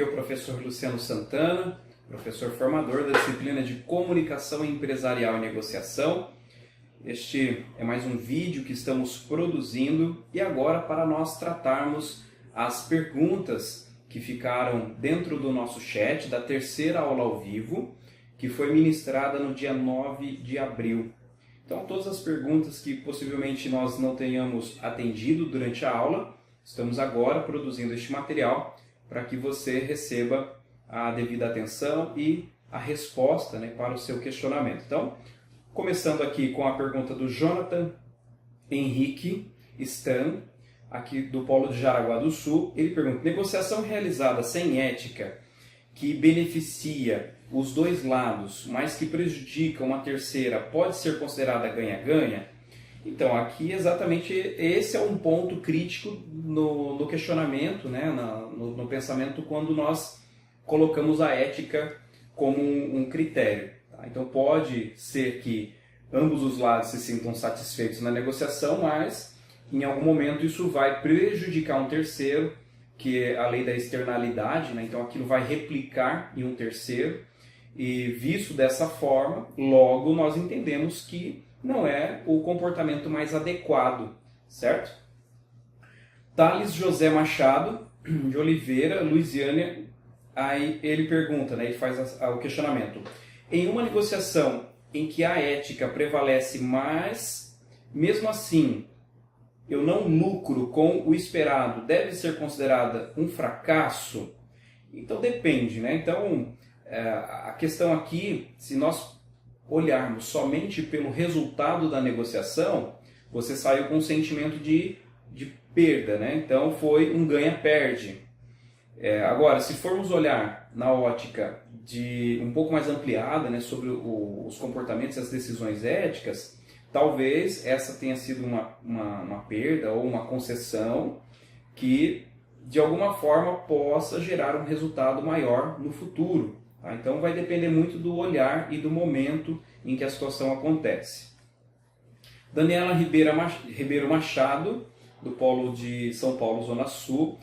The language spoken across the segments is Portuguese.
Aqui é o professor Luciano Santana, professor formador da disciplina de Comunicação Empresarial e Negociação. Este é mais um vídeo que estamos produzindo e agora para nós tratarmos as perguntas que ficaram dentro do nosso chat da terceira aula ao vivo, que foi ministrada no dia 9 de abril. Então, todas as perguntas que possivelmente nós não tenhamos atendido durante a aula, estamos agora produzindo este material para que você receba a devida atenção e a resposta, para o seu questionamento. Então, começando aqui com a pergunta do Jonathan Henrique Stan, aqui do Polo de Jaraguá do Sul. Ele pergunta: negociação realizada sem ética, que beneficia os dois lados, mas que prejudica uma terceira, pode ser considerada ganha-ganha? Então, aqui exatamente esse é um ponto crítico no questionamento, no pensamento, quando nós colocamos a ética como um critério. Tá? Então, pode ser que ambos os lados se sintam satisfeitos na negociação, mas em algum momento isso vai prejudicar um terceiro, que é a lei da externalidade, então aquilo vai replicar em um terceiro, e visto dessa forma, logo nós entendemos que não é o comportamento mais adequado, certo? Thales José Machado, de Oliveira, Luisiânia, aí ele pergunta, ele faz o questionamento: em uma negociação em que a ética prevalece mais, mesmo assim, eu não lucro com o esperado, deve ser considerada um fracasso? Então depende, Então, a questão aqui, se nós olharmos somente pelo resultado da negociação, você saiu com um sentimento de perda, Então foi um ganha-perde. Agora, se formos olhar na ótica um pouco mais ampliada, sobre os comportamentos e as decisões éticas, talvez essa tenha sido uma perda ou uma concessão que, de alguma forma, possa gerar um resultado maior no futuro. Tá? Então, vai depender muito do olhar e do momento em que a situação acontece. Daniela Ribeiro Machado, do Polo de São Paulo, Zona Sul: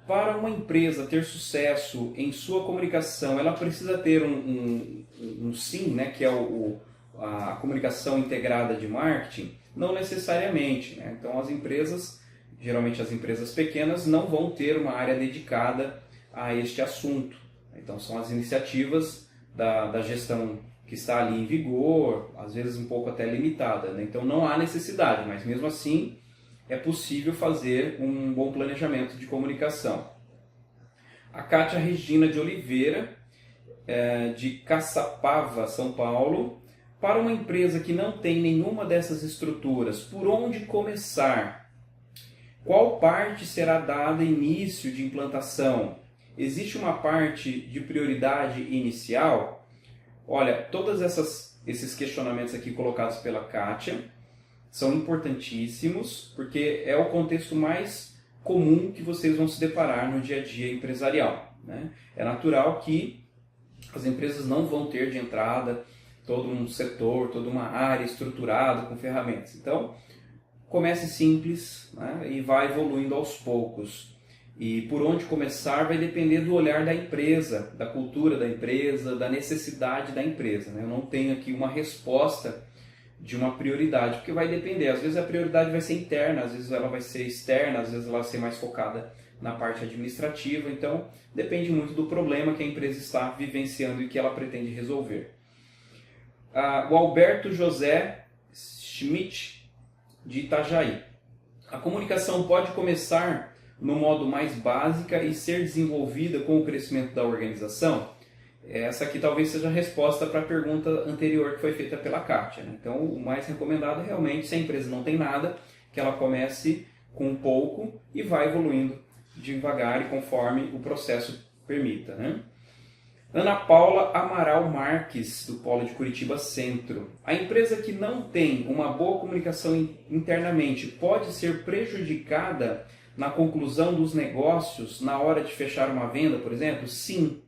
para uma empresa ter sucesso em sua comunicação, ela precisa ter um SIM, que é a comunicação integrada de marketing? Não necessariamente. Então, as empresas, geralmente as empresas pequenas, não vão ter uma área dedicada a este assunto. Então, são as iniciativas da gestão que está ali em vigor, às vezes um pouco até limitada. Então, não há necessidade, mas mesmo assim é possível fazer um bom planejamento de comunicação. A Kátia Regina de Oliveira, de Caçapava, São Paulo: para uma empresa que não tem nenhuma dessas estruturas, por onde começar? Qual parte será dada início de implantação? Existe uma parte de prioridade inicial? Olha, todos esses questionamentos aqui colocados pela Kátia são importantíssimos, porque é o contexto mais comum que vocês vão se deparar no dia a dia empresarial. É natural que as empresas não vão ter de entrada todo um setor, toda uma área estruturada com ferramentas. Então, comece simples, e vai evoluindo aos poucos. E por onde começar vai depender do olhar da empresa, da cultura da empresa, da necessidade da empresa. Eu não tenho aqui uma resposta de uma prioridade, porque vai depender. Às vezes a prioridade vai ser interna, às vezes ela vai ser externa, às vezes ela vai ser mais focada na parte administrativa. Então, depende muito do problema que a empresa está vivenciando e que ela pretende resolver. O Alberto José Schmidt, de Itajaí: a comunicação pode começar no modo mais básica e ser desenvolvida com o crescimento da organização? Essa aqui talvez seja a resposta para a pergunta anterior que foi feita pela Kátia. Então, o mais recomendado é realmente, se a empresa não tem nada, que ela comece com um pouco e vai evoluindo devagar e conforme o processo permita. Ana Paula Amaral Marques, do Polo de Curitiba Centro: a empresa que não tem uma boa comunicação internamente pode ser prejudicada na conclusão dos negócios na hora de fechar uma venda, por exemplo? Sim.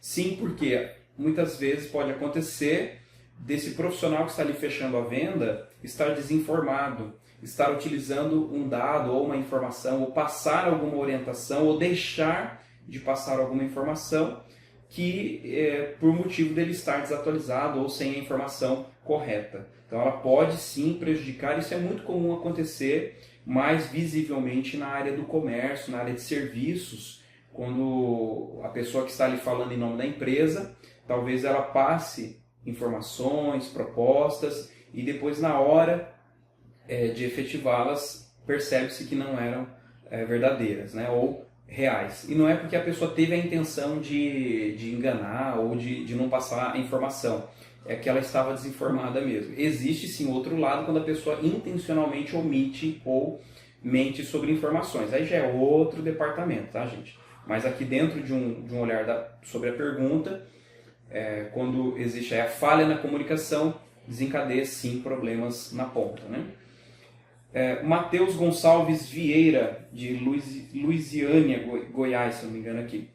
Sim, porque muitas vezes pode acontecer desse profissional que está ali fechando a venda estar desinformado, estar utilizando um dado ou uma informação, ou passar alguma orientação, ou deixar de passar alguma informação que por motivo dele estar desatualizado ou sem a informação correta. Então ela pode sim prejudicar, isso é muito comum acontecer mais visivelmente na área do comércio, na área de serviços, quando a pessoa que está ali falando em nome da empresa, talvez ela passe informações, propostas e depois na hora de efetivá-las percebe-se que não eram verdadeiras, né? Ou reais. E não é porque a pessoa teve a intenção de enganar ou de não passar a informação, é que ela estava desinformada mesmo. Existe sim outro lado quando a pessoa intencionalmente omite ou mente sobre informações. Aí já é outro departamento, tá, gente? Mas aqui dentro de um olhar sobre a pergunta, quando existe a falha na comunicação, desencadeia sim problemas na ponta, né? Matheus Gonçalves Vieira, de Luisiânia, Goiás, se não me engano aqui.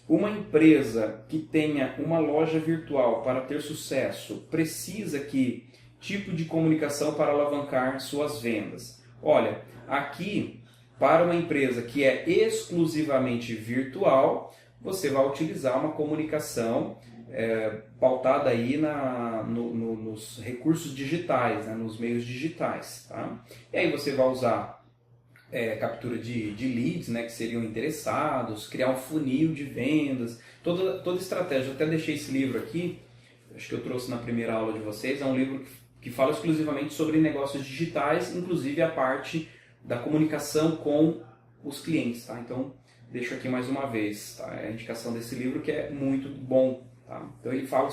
Uma empresa que tenha uma loja virtual para ter sucesso precisa que tipo de comunicação para alavancar suas vendas? Olha, aqui, para uma empresa que é exclusivamente virtual, você vai utilizar uma comunicação pautada aí nos recursos digitais, né, nos meios digitais. Tá? E aí você vai usar captura de leads, né, que seriam interessados, criar um funil de vendas, toda estratégia. Eu até deixei esse livro aqui, acho que eu trouxe na primeira aula de vocês, é um livro que fala exclusivamente sobre negócios digitais, inclusive a parte da comunicação com os clientes. Tá? Então, deixo aqui mais uma vez, tá? A indicação desse livro que é muito bom. Tá? Então ele fala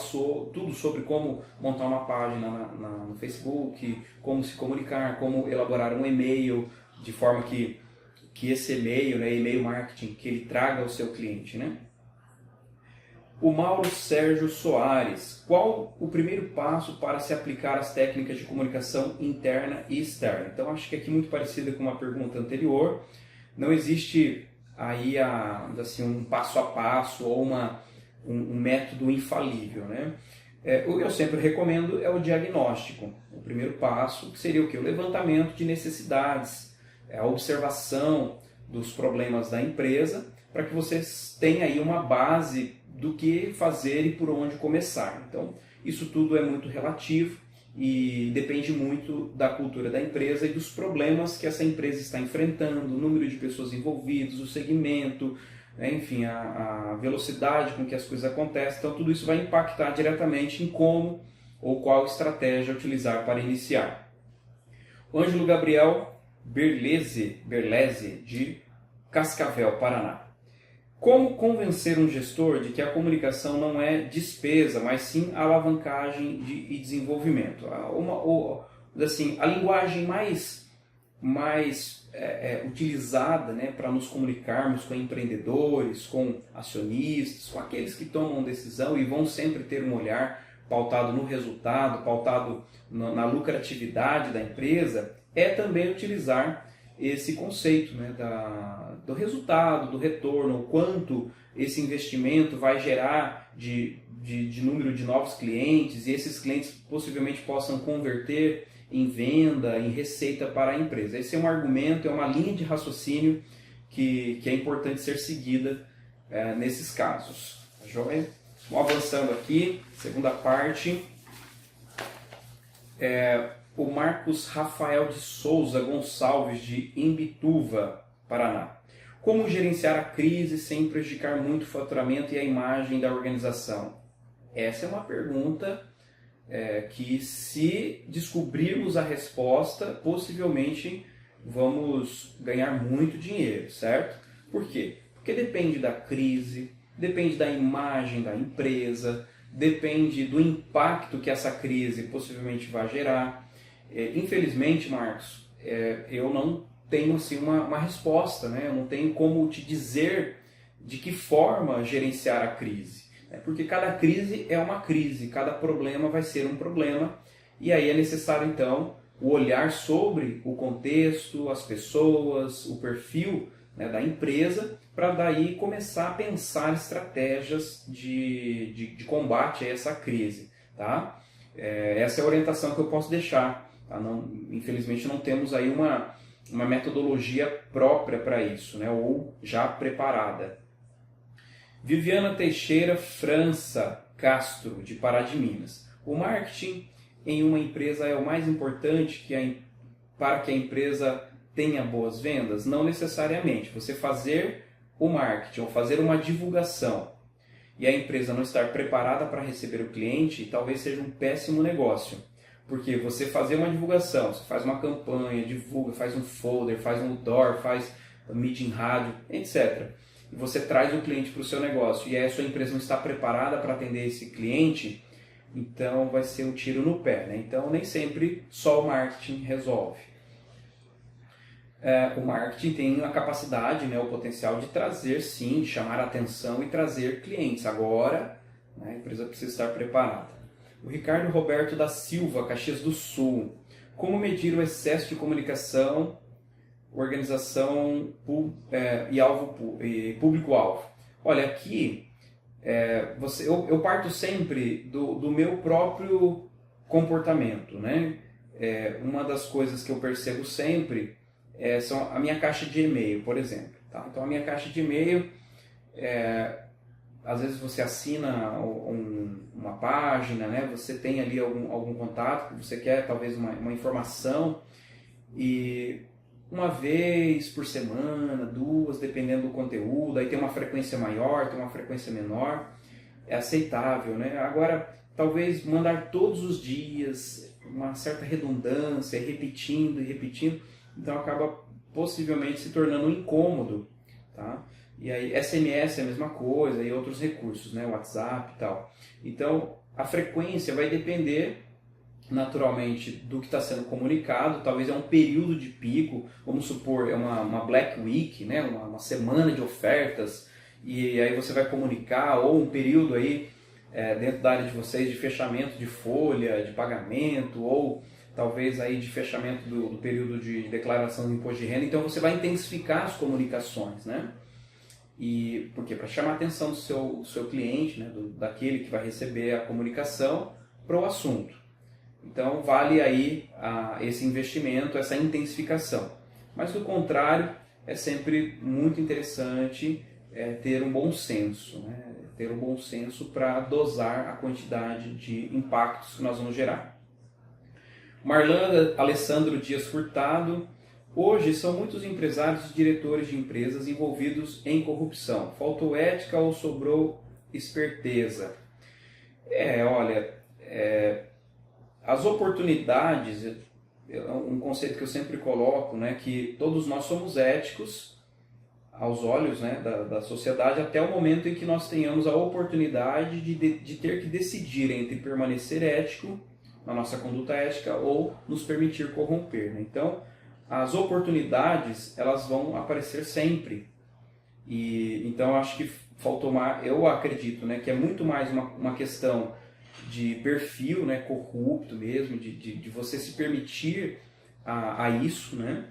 tudo sobre como montar uma página no Facebook, como se comunicar, como elaborar um e-mail, de forma que esse e-mail, né, e-mail marketing, que ele traga ao seu cliente. Né? O Mauro Sérgio Soares, qual o primeiro passo para se aplicar as técnicas de comunicação interna e externa? Então acho que aqui muito parecida com uma pergunta anterior, não existe aí assim, um passo a passo ou um método infalível, né? O que eu sempre recomendo é o diagnóstico. O primeiro passo que seria o quê? O levantamento de necessidades, a observação dos problemas da empresa, para que vocês tenham aí uma base do que fazer e por onde começar. Então, isso tudo é muito relativo e depende muito da cultura da empresa e dos problemas que essa empresa está enfrentando, o número de pessoas envolvidas, o segmento, enfim, a velocidade com que as coisas acontecem. Então tudo isso vai impactar diretamente em como ou qual estratégia utilizar para iniciar. O Ângelo Gabriel Berlese, de Cascavel, Paraná. Como convencer um gestor de que a comunicação não é despesa, mas sim alavancagem e desenvolvimento? Assim, a linguagem mais utilizada, né, para nos comunicarmos com empreendedores, com acionistas, com aqueles que tomam decisão e vão sempre ter um olhar pautado no resultado, pautado na lucratividade da empresa, é também utilizar esse conceito, né, do resultado, do retorno, o quanto esse investimento vai gerar de número de novos clientes e esses clientes possivelmente possam converter em venda, em receita para a empresa. Esse é um argumento, é uma linha de raciocínio que é importante ser seguida nesses casos. Tá joia? Vamos avançando aqui, segunda parte. O Marcos Rafael de Souza Gonçalves, de Imbituva, Paraná. Como gerenciar a crise sem prejudicar muito o faturamento e a imagem da organização? Essa é uma pergunta que, se descobrirmos a resposta, possivelmente vamos ganhar muito dinheiro, certo? Por quê? Porque depende da crise, depende da imagem da empresa, depende do impacto que essa crise possivelmente vai gerar. Infelizmente, Marcos, eu não tenho assim, uma resposta, né? Eu não tenho como te dizer de que forma gerenciar a crise. Porque cada crise é uma crise, cada problema vai ser um problema, e aí é necessário então o olhar sobre o contexto, as pessoas, o perfil, né, da empresa, para daí começar a pensar estratégias de combate a essa crise. Tá? Essa é a orientação que eu posso deixar. Tá? Infelizmente não temos aí uma metodologia própria para isso, né, ou já preparada. Viviana Teixeira França Castro, de Pará de Minas. O marketing em uma empresa é o mais importante para que a empresa tenha boas vendas? Não necessariamente. Você fazer o marketing ou fazer uma divulgação e a empresa não estar preparada para receber o cliente, talvez seja um péssimo negócio. Porque você fazer uma divulgação, você faz uma campanha, divulga, faz um folder, faz um outdoor, faz mídia em rádio, etc. E você traz o cliente para o seu negócio e aí a sua empresa não está preparada para atender esse cliente, então vai ser um tiro no pé, né? Então nem sempre só o marketing resolve. O marketing tem a capacidade, né, o potencial de trazer, sim, de chamar a atenção e trazer clientes. Agora, né, a empresa precisa estar preparada. O Ricardo Roberto da Silva, Caxias do Sul. Como medir o excesso de comunicação, organização e público-alvo? Olha, aqui eu parto sempre do meu próprio comportamento, né? Uma das coisas que eu percebo sempre são a minha caixa de e-mail, por exemplo. Tá? Então, a minha caixa de e-mail, às vezes você assina uma página, né? Você tem ali algum contato que você quer, talvez uma informação, e uma vez por semana, duas, dependendo do conteúdo, aí tem uma frequência maior, tem uma frequência menor, é aceitável, né? Agora, talvez mandar todos os dias, uma certa redundância, repetindo e repetindo, então acaba possivelmente se tornando um incômodo, tá? E aí SMS é a mesma coisa, e outros recursos, né? WhatsApp e tal. Então, a frequência vai depender naturalmente do que está sendo comunicado. Talvez é um período de pico, vamos supor, é uma Black Week, né? uma semana de ofertas, e aí você vai comunicar, ou um período aí dentro da área de vocês de fechamento de folha, de pagamento, ou talvez aí de fechamento do período de declaração do imposto de renda. Então você vai intensificar as comunicações, né? E por quê? Para chamar a atenção do seu cliente, né? Daquele que vai receber a comunicação, para o assunto. Então vale aí esse investimento, essa intensificação. Mas do contrário, é sempre muito interessante ter um bom senso, né? Ter um bom senso para dosar a quantidade de impactos que nós vamos gerar. Marlan Alessandro Dias Furtado. Hoje são muitos empresários e diretores de empresas envolvidos em corrupção. Faltou ética ou sobrou esperteza? Olha, as oportunidades, um conceito que eu sempre coloco, né, que todos nós somos éticos aos olhos, né, da sociedade até o momento em que nós tenhamos a oportunidade de ter que decidir entre permanecer ético na nossa conduta ética ou nos permitir corromper, né? Então, as oportunidades, elas vão aparecer sempre. E então acho que eu acredito, né, que é muito mais uma questão de perfil, né, corrupto mesmo, de você se permitir a isso, né,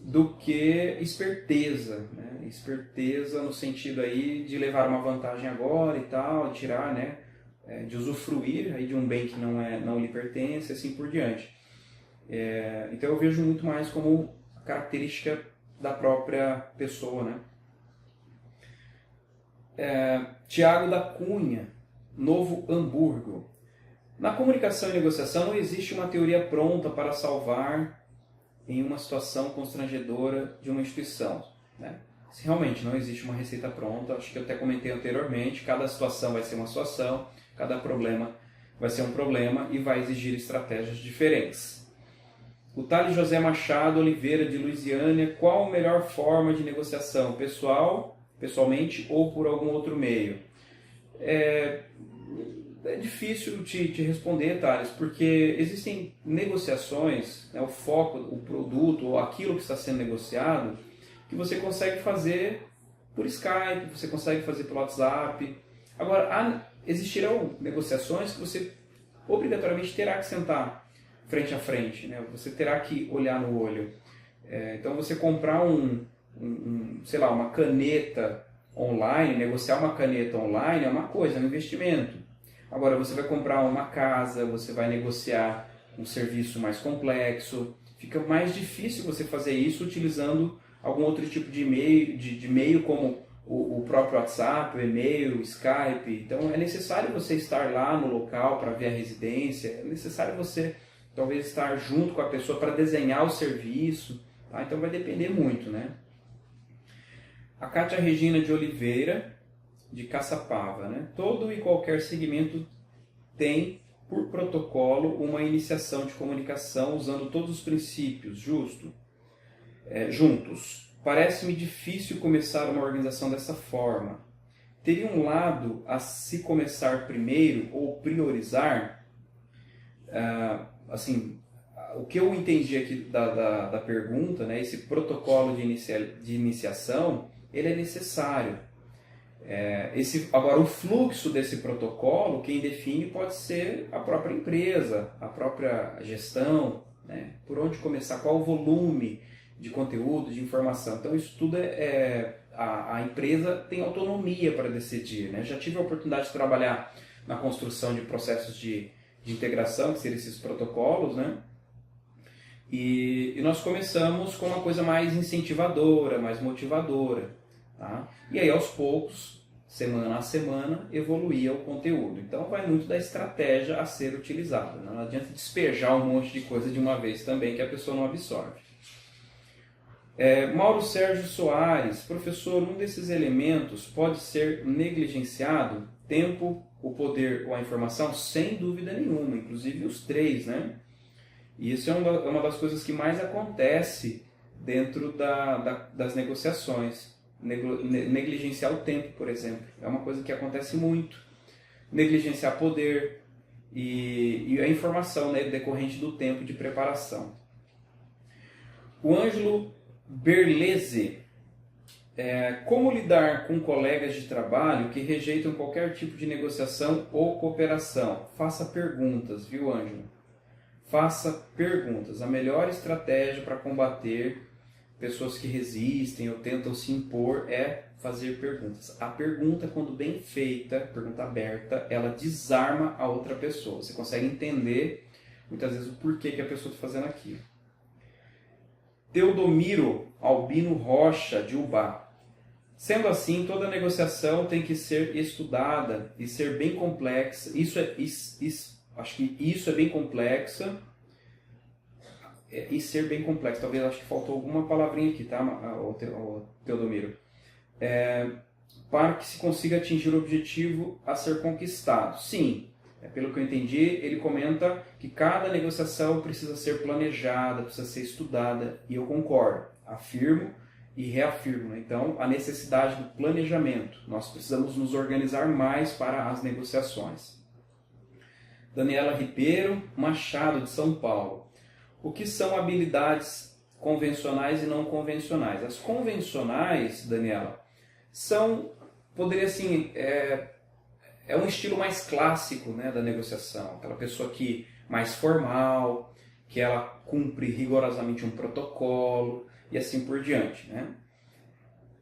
do que esperteza, né? Esperteza no sentido aí de levar uma vantagem agora e tal, tirar, né, de usufruir aí de um bem que não lhe pertence, assim por diante. Então eu vejo muito mais como característica da própria pessoa, né? Tiago da Cunha, Novo Hamburgo. Na comunicação e negociação não existe uma teoria pronta para salvar em uma situação constrangedora de uma instituição, né? Se realmente não existe uma receita pronta, acho que eu até comentei anteriormente, cada situação vai ser uma situação, cada problema vai ser um problema e vai exigir estratégias diferentes. O Thales José Machado Oliveira, de Luisiânia. Qual a melhor forma de negociação? Pessoalmente ou por algum outro meio? É difícil te responder, Thales, porque existem negociações, né, o foco, o produto ou aquilo que está sendo negociado, que você consegue fazer por Skype, você consegue fazer pelo WhatsApp. Agora, existirão negociações que você obrigatoriamente terá que sentar frente a frente, né? Você terá que olhar no olho. Então, você comprar sei lá, uma caneta online, negociar uma caneta online é uma coisa, é um investimento. Agora, você vai comprar uma casa, você vai negociar um serviço mais complexo, fica mais difícil você fazer isso utilizando algum outro tipo de meio como o próprio WhatsApp, o e-mail, o Skype. Então é necessário você estar lá no local para ver a residência, é necessário você talvez estar junto com a pessoa para desenhar o serviço, tá? Então vai depender muito, né? A Cátia Regina de Oliveira, de Caçapava, né? Todo e qualquer segmento tem, por protocolo, uma iniciação de comunicação usando todos os princípios juntos. Parece-me difícil começar uma organização dessa forma. Teria um lado a se começar primeiro ou priorizar? Assim, o que eu entendi aqui da pergunta, né, esse protocolo de iniciação, ele é necessário. Agora, o fluxo desse protocolo, quem define pode ser a própria empresa, a própria gestão, né, por onde começar, qual o volume de conteúdo, de informação. Então, isso tudo a empresa tem autonomia para decidir, né? Já tive a oportunidade de trabalhar na construção de processos de integração, que seriam esses protocolos, né? E nós começamos com uma coisa mais incentivadora, mais motivadora, tá? E aí, aos poucos, semana a semana, evoluía o conteúdo. Então, vai muito da estratégia a ser utilizada. Não adianta despejar um monte de coisa de uma vez também que a pessoa não absorve. Mauro Sérgio Soares, professor, um desses elementos pode ser negligenciado? Tempo, o poder ou a informação? Sem dúvida nenhuma, inclusive os três, né? E isso é uma das coisas que mais acontece dentro das negociações. Negligenciar o tempo, por exemplo, é uma coisa que acontece muito. Negligenciar poder e a informação, né, decorrente do tempo de preparação. O Ângelo Berlese, como lidar com colegas de trabalho que rejeitam qualquer tipo de negociação ou cooperação? Faça perguntas, viu, Ângelo? Faça perguntas. A melhor estratégia para combater pessoas que resistem ou tentam se impor é fazer perguntas. A pergunta, quando bem feita, pergunta aberta, ela desarma a outra pessoa. Você consegue entender, muitas vezes, o porquê que a pessoa está fazendo aquilo. Teodomiro Albino Rocha, de Ubá. Sendo assim, toda negociação tem que ser estudada e ser bem complexa. Acho que isso é bem complexa. E ser bem complexo. Talvez acho que faltou alguma palavrinha aqui, tá, Teodomiro? Para que se consiga atingir o objetivo a ser conquistado. Sim. Pelo que eu entendi, ele comenta que cada negociação precisa ser planejada, precisa ser estudada, e eu concordo, afirmo e reafirmo, né? Então, a necessidade do planejamento. Nós precisamos nos organizar mais para as negociações. Daniela Ribeiro Machado, de São Paulo. O que são habilidades convencionais e não convencionais? As convencionais, Daniela, poderia assim, é um estilo mais clássico, né, da negociação. Aquela pessoa que mais formal, que ela cumpre rigorosamente um protocolo e assim por diante, né?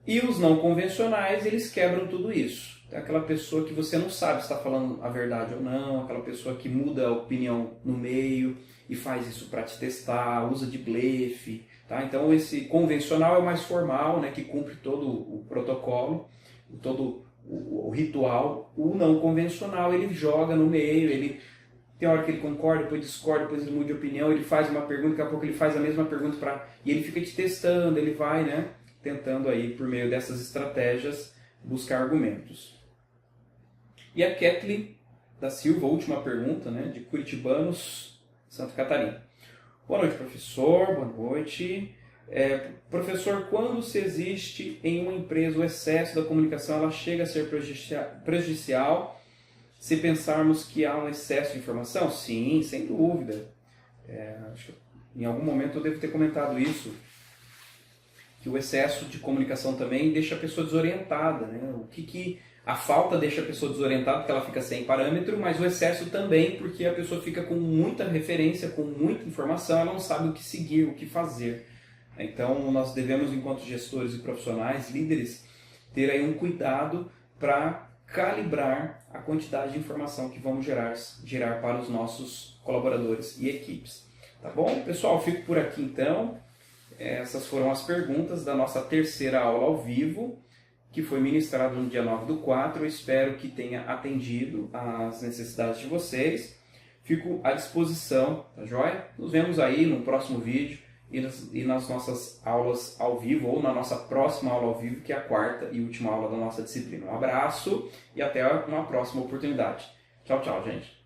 E os não convencionais, eles quebram tudo isso. É aquela pessoa que você não sabe se está falando a verdade ou não, aquela pessoa que muda a opinião no meio e faz isso para te testar, usa de blefe, tá? Então esse convencional é o mais formal, né, que cumpre todo o protocolo, todo o ritual. O não convencional, ele joga no meio, ele tem hora que ele concorda, depois discorda, depois ele muda de opinião, ele faz uma pergunta, daqui a pouco ele faz a mesma pergunta e ele fica te testando, ele vai, né, tentando aí, por meio dessas estratégias, buscar argumentos. E a Kathleen da Silva, última pergunta, né, de Curitibanos, Santa Catarina. Boa noite, professor, boa noite. Professor, quando se existe em uma empresa o excesso da comunicação, ela chega a ser prejudicial se pensarmos que há um excesso de informação? Sim, sem dúvida. Acho que em algum momento eu devo ter comentado isso, que o excesso de comunicação também deixa a pessoa desorientada, né? A falta deixa a pessoa desorientada porque ela fica sem parâmetro, mas o excesso também porque a pessoa fica com muita referência, com muita informação, ela não sabe o que seguir, o que fazer. Então nós devemos, enquanto gestores e profissionais, líderes, ter aí um cuidado para calibrar a quantidade de informação que vamos gerar para os nossos colaboradores e equipes. Tá bom? Pessoal, fico por aqui então. Essas foram as perguntas da nossa terceira aula ao vivo. que foi ministrado no dia 9/4. Eu espero que tenha atendido às necessidades de vocês. Fico à disposição, tá joia? Nos vemos aí no próximo vídeo e nas nossas aulas ao vivo, ou na nossa próxima aula ao vivo, que é a quarta e última aula da nossa disciplina. Um abraço e até uma próxima oportunidade. Tchau, tchau, gente.